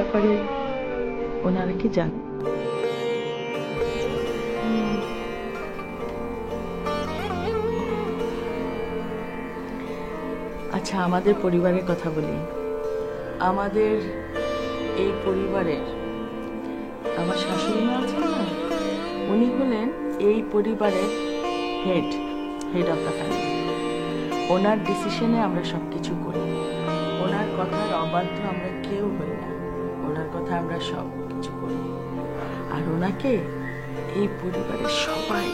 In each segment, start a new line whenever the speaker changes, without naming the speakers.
ব্যাপারে ওনারা কি জানে? আচ্ছা, আমাদের পরিবারের কথা বলি। আমাদের এই পরিবারের আমার শাশুড়ি মা আছেন না, উনি হলেন এই পরিবারের হেড অফ দ্য ফ্যামিলি। ওনার ডিসিশনে আমরা সব কিছু করি, ওনার কথার অবাধ্য আমরা কেউ হই না, ওনার কথা আমরা সব কিছু করি। আর ওনাকে এই পরিবারের সবাই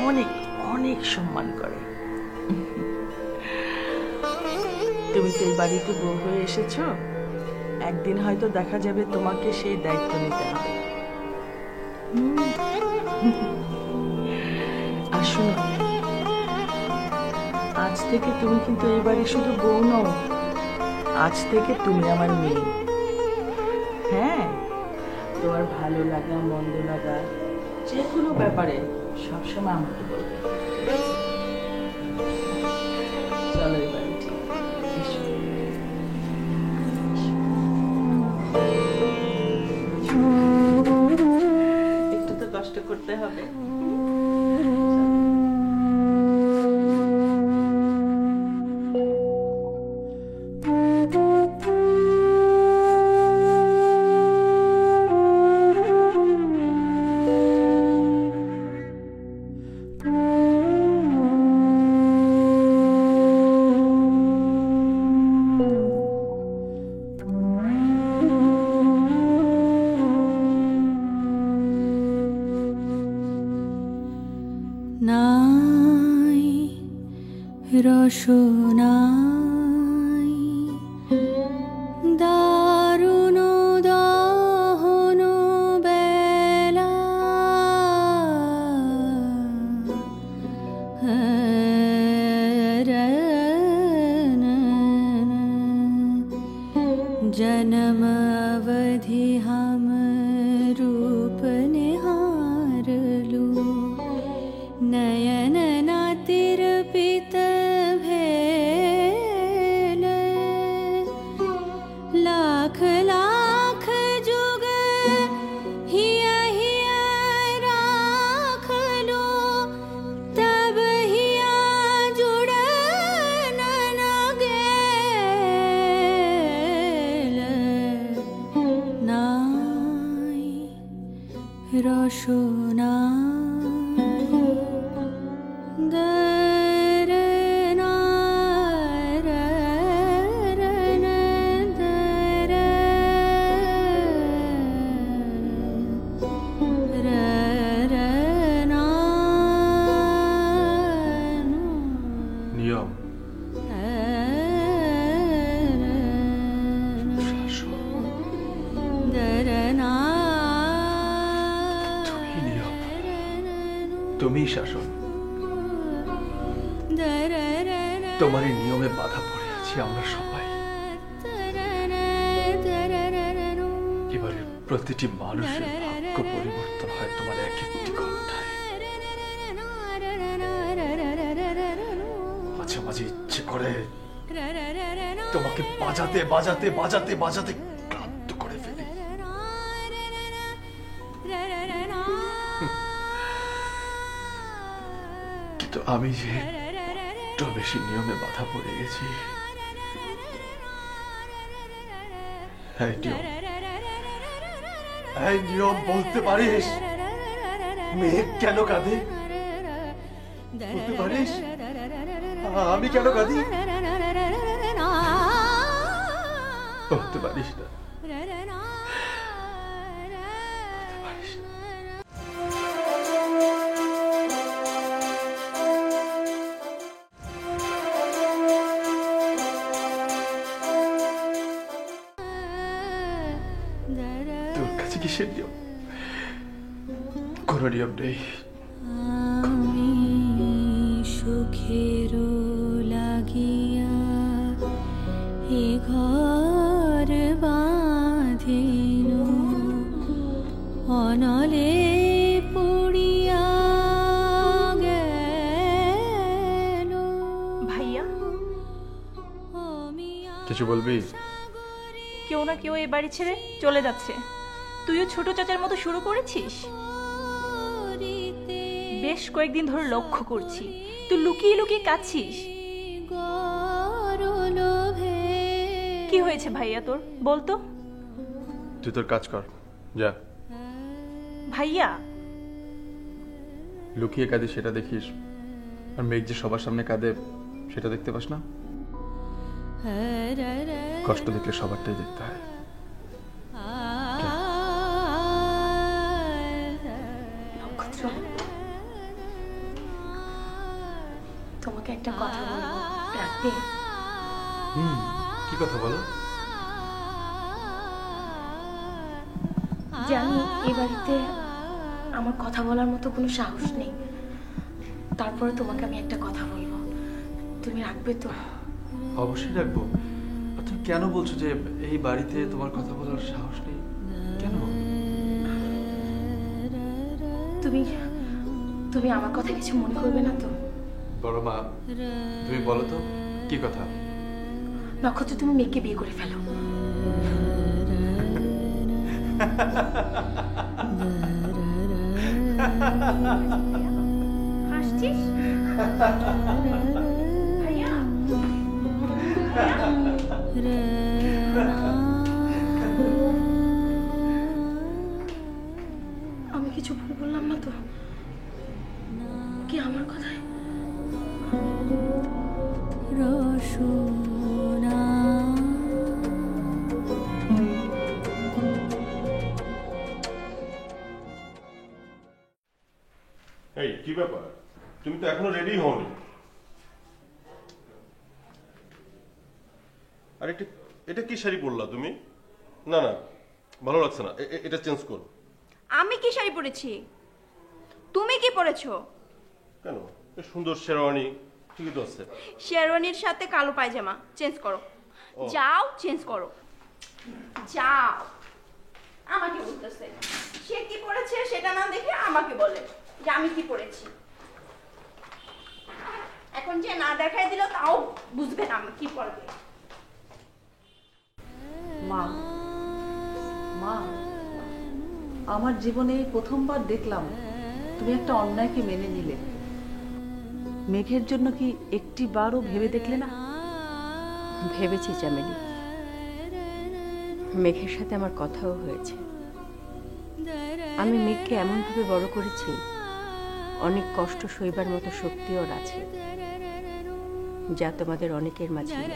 অনেক অনেক সম্মান করে। তুমি তো এই বাড়িতে বউ হয়ে এসেছো, একদিন হয়তো দেখা যাবে তোমাকে সেই দায়িত্ব নিতে হবে। আর শোনো, আজ থেকে তুমি কিন্তু এই বাড়ি শুধু বউ নও, আজ থেকে তুমি আমার মেয়ে। হ্যাঁ, তোমার ভালো লাগা মন্দ লাগা যে কোনো ব্যাপারে সবসময় আমাকে বলবে। চলো এবার একটু তো কষ্ট করতে হবে।
নাই রসনাই দারুণ দহন বেলা जन्म अवधि हम रूप निहार लू नयन नातिरपित भेल लाख लाख जुग हिया हिया राख लो तब हिया जुड़ न गेल नाई रसना
তুমি শাসন, তোমার এই নিয়মে বাধা পড়ে আছি আমরা সবাই। এবারে প্রতিটি মানুষের ভাগ্য পরিবর্তন হয় তোমার এক একটি ঘন্টায়। মাঝে মাঝে ইচ্ছে করে তোমাকে বাজাতে বাজাতে বাজাতে বাজাতে ক্লান্ত করে ফেলি। কিন্তু আমি যে একটু বেশি নিয়মে বাধা পড়ে গেছি। এই নিয়ম বলতে পারিস মেয়ে কেন কাঁদে? বলতে পারিস আমি কেন কাঁদি? বলতে পারিস না? তোর কাছে কিসের নিয়ম? কোনো নিয়ম নেই।
আমি সুখের লাগিয়া এ ঘর বাঁধিন অনলে পড়িয়া গেল।
ভাইয়া
কিছু বলবি?
কেউ না কেউ এই বাড়ি ছেড়ে চলে যাচ্ছে। তুইও ছোট চাচার মতো শুরু করেছিস। বেশ কয়েকদিন ধরে লক্ষ্য করছি তুই লুকিয়ে লুকিয়ে কাঁদছিস। কি হয়েছে ভাইয়া তোর, বলতো।
তুই তোর কাজ কর, যা।
ভাইয়া,
লুকিয়ে কাঁদি সেটা দেখিস, আর মেঘ যে সবার সামনে কাঁদে সেটা দেখতে পাস না? কষ্ট দেখলে সবারটাই দেখতে হয়।
নক্ষত্র, তোমাকে একটা কথা বলবো, রাখবে?
কি কথা বলো?
জানি এই বাড়িতে আমার কথা বলার মতো কোনো সাহস নেই, তারপরে তোমাকে আমি একটা কথা বলবো, তুমি রাখবে তো?
অবশ্যই রাখবো। তুমি কেন বলছো যে এই বাড়িতে তোমার কথা বলার সাহস নেই? কেন?
তুমি তুমি আমার কথা কিছু মনে করবে না তো?
বড় মা, তুমি বলো তো কি কথা?
নক্ষত্র, তুমি মেয়েকে বিয়ে করে ফেলো। হাসছিস? ভাইয়া, আমি কিছু ভুল বললাম না তো? কি আমার কথায়?
এই কি ব্যাপার, তুমি তো এখনো রেডি হওনি। আর এটা কি শাড়ি পরলা তুমি? না না, ভালো লাগছে না, এটা চেঞ্জ করো।
আমি কি শাড়ি পরেছি? তুমি কি পরেছো?
কেন, এই সুন্দর শেরওয়ানি ঠিকই তো আছে।
শেরওয়ানির সাথে কালো পায়জামা, চেঞ্জ করো। যাও, চেঞ্জ করো, যাও। আমাকে বলতেছে সে কি পরেছে সেটা না দেখে আমাকে বলে যে আমি কি পরেছি। এখন যে না দেখাই দিল তাও বুঝবে না আমি কি পরবে।
মা, মা, আমার জীবনে এই প্রথমবার দেখলাম তুমি একটা অন্যায়কে মেনে নিলে। মেঘের জন্য কি একটি বারও ভেবে দেখলে না?
ভেবেছি চামেলি, মেঘের সাথে আমার কথাও হয়েছে। আমি মেঘকে এমনভাবে বড় করেছি, অনেক কষ্ট সইবার মতো শক্তি ওর আছে, যা তোমাদের অনেকের মাঝে নেই।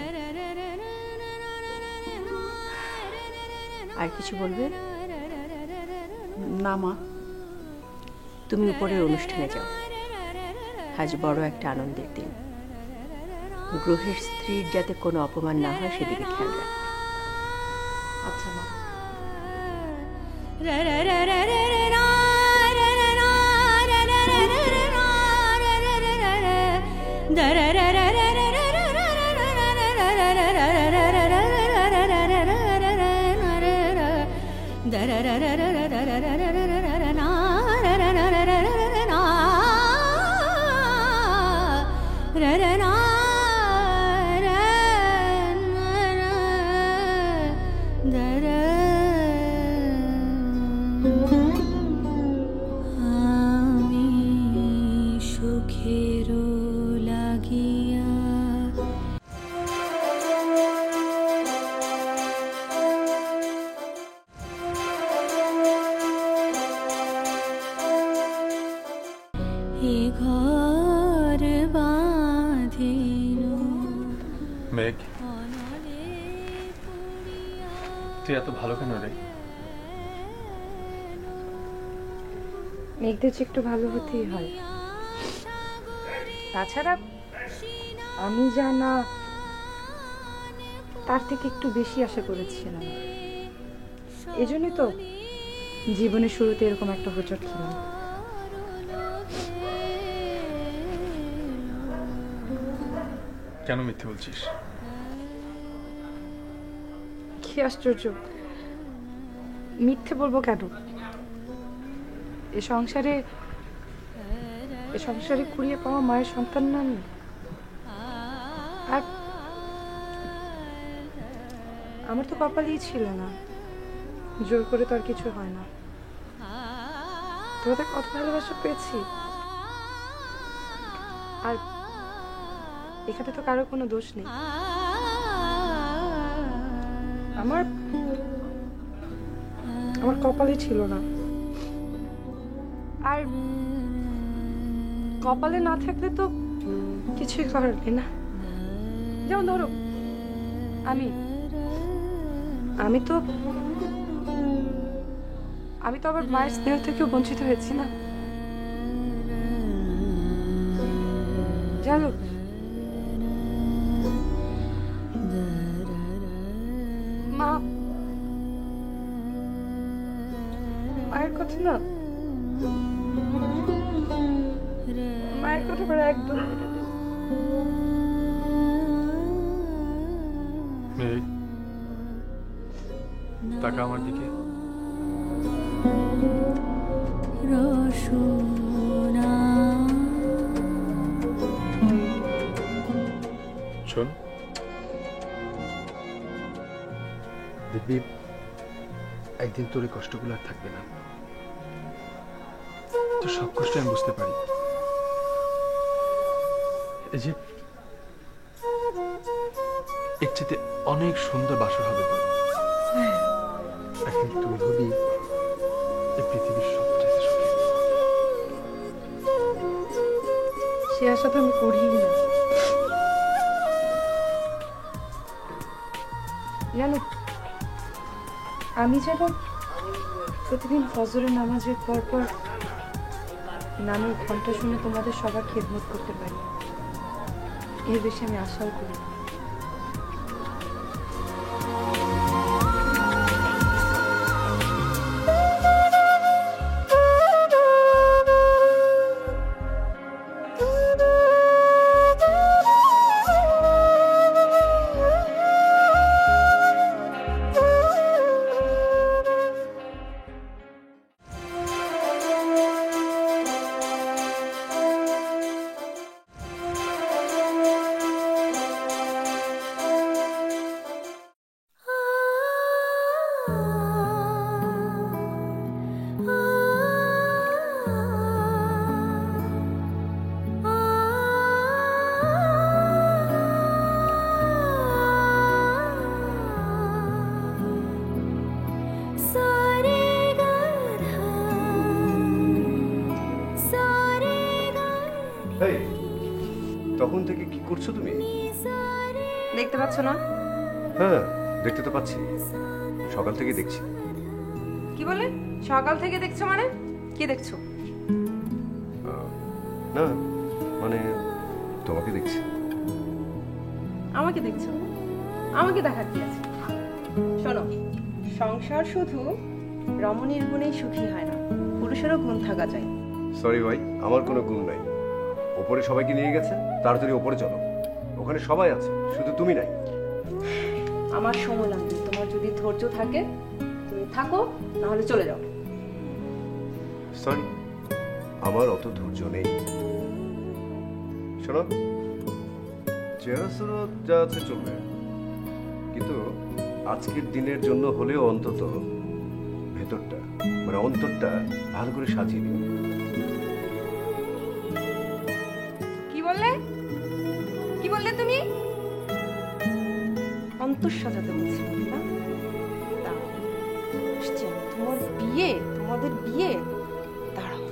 আর কিছু বলবে?
না মা।
তুমি উপরের অনুষ্ঠানে যাও, আজ বড় একটা আনন্দের দিন। গ্রহের স্ত্রীর যাতে কোনো অপমান না হয় সেদিকে খেয়াল রাখবে।
আচ্ছা মা।
আমি সুখের লাগিয়া এ ঘর বাঁধিল।
মেঘ, তুই এত ভালো কেন রে?
মেঘদের যে একটু ভালো হতেই হয়। তাছাড়া আমি যা না তার থেকে একটু বেশি আশা করেছিলাম, এজন্যই তো জীবনের শুরুতে এরকম একটা হোঁচট খেলাম।
কেন মিথ্যে বলছিস?
কি আশ্চর্য, মিথ্যে বলবো কেন? এ সংসারে কুড়িয়ে পাওয়া মায়ের সন্তান না আমি। আর আমার তো কপালেই ছিল না, জোর করে তো আর কিছু হয় না। তোমাদের কত ভালোবাসা পেয়েছি, আর এখানে তো কারো কোনো দোষ নেই। আমার আমার কপালে ছিল না, আর কপালে না থাকলে তো কিছুই করার নেই না। যেমন ধরো আমি আমি তো আমি তো আবার মায়ের স্নেহ থেকেও বঞ্চিত হয়েছি না, জানো। মা মায়ের কথা না, মায়ের কথা করে একদম
মেঘ, তাকা আমার দিকে।
রসনা
শোন, দেখবি একদিন তোর এই কষ্টগুলো আর থাকবে না। তো সব কষ্ট আমি বুঝতে পারি। এই যে এর চেয়ে অনেক সুন্দর বাসর হবে তোর। একদিন তুই হবি এই পৃথিবীর সবচেয়ে সুখী।
সে আশা তো আমি করিই না, জানো। আমি যেন প্রতিদিন ফজরের নামাজের পর নামের ঘন্টা শুনে তোমাদের সবার খেদমত করতে পারি, এর বেশি আমি আশাও করি না।
এই, তখন থেকে কি করছো তুমি?
দেখতে পাচ্ছ না?
হ্যাঁ, দেখতে তো পাচ্ছি, সকাল থেকে দেখছি।
কি বলে সকাল থেকে দেখছো? মানে কি দেখছো?
না মানে তোমাকে দেখছি।
আমাকে দেখছো? আমাকে দেখার কি আছে? শোনো, সংসার শুধু রমণীর গুণেই সুখী হয় না, পুরুষেরও গুণ থাকা চাই।
সরি ভাই, আমার কোনো গুণ নাই। ওপরে সবাইকে নিয়ে গেছে, তাড়াতাড়ি ওপরে চলো। ওখানে সবাই আছে, শুধু তুমি নাই।
আমার সময় লাগবে, তোমার যদি ধৈর্য থাকে তুমি থাকো, না হলে চলে যাও।
সরি, আমার অত ধৈর্য নেই। শোনো, চেহারা সুরত যা আছে চলবে, কিন্তু আজকের দিনের জন্য হলেও অন্তত ভেতরটা মানে অন্তরটা ভালো করে সাজিয়ে দিন।
কি বললে? কি বললে তুমি? অন্তর সাজাতে বলছি না? দাঁড়াও, আসছি আমি। তোমার বিয়ে, তোমাদের বিয়ে, দাঁড়াও।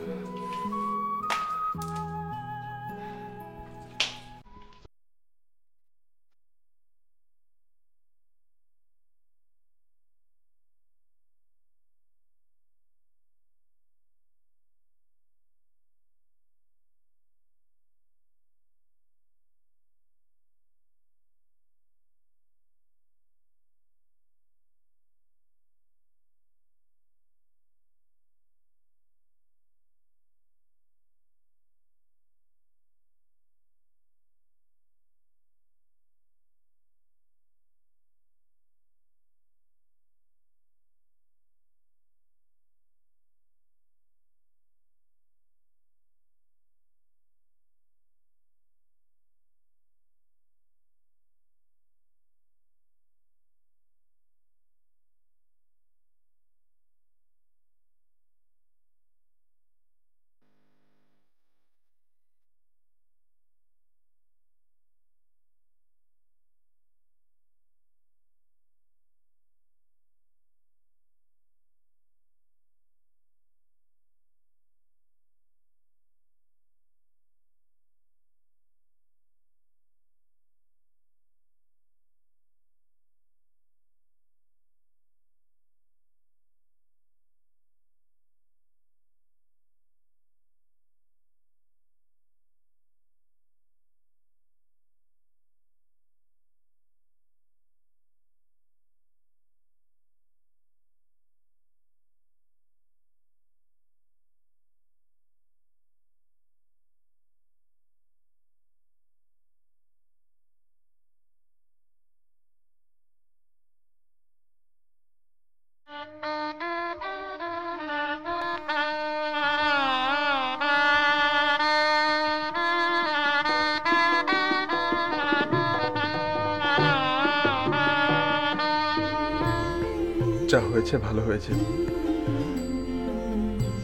যা হয়েছে ভালো হয়েছে,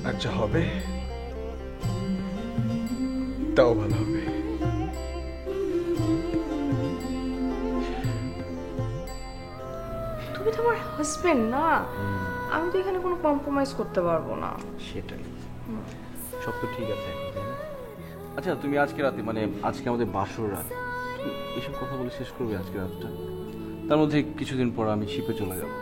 আর যা হবে তাও ভালো হবে।
তুমি তো আমার হাজবেন্ড না, আমি তো এখানে কোনো কম্প্রোমাইজ করতে পারবো না।
সেটাই, সব তো ঠিক আছে এখন, তাই না? আচ্ছা তুমি আজকে রাতে, মানে আজকে আমাদের বাসর রাত, তুমি এসব কথা বলে শেষ করবে আজকে রাতটা? তার মধ্যে কিছুদিন পর আমি শিপে চলে যাব।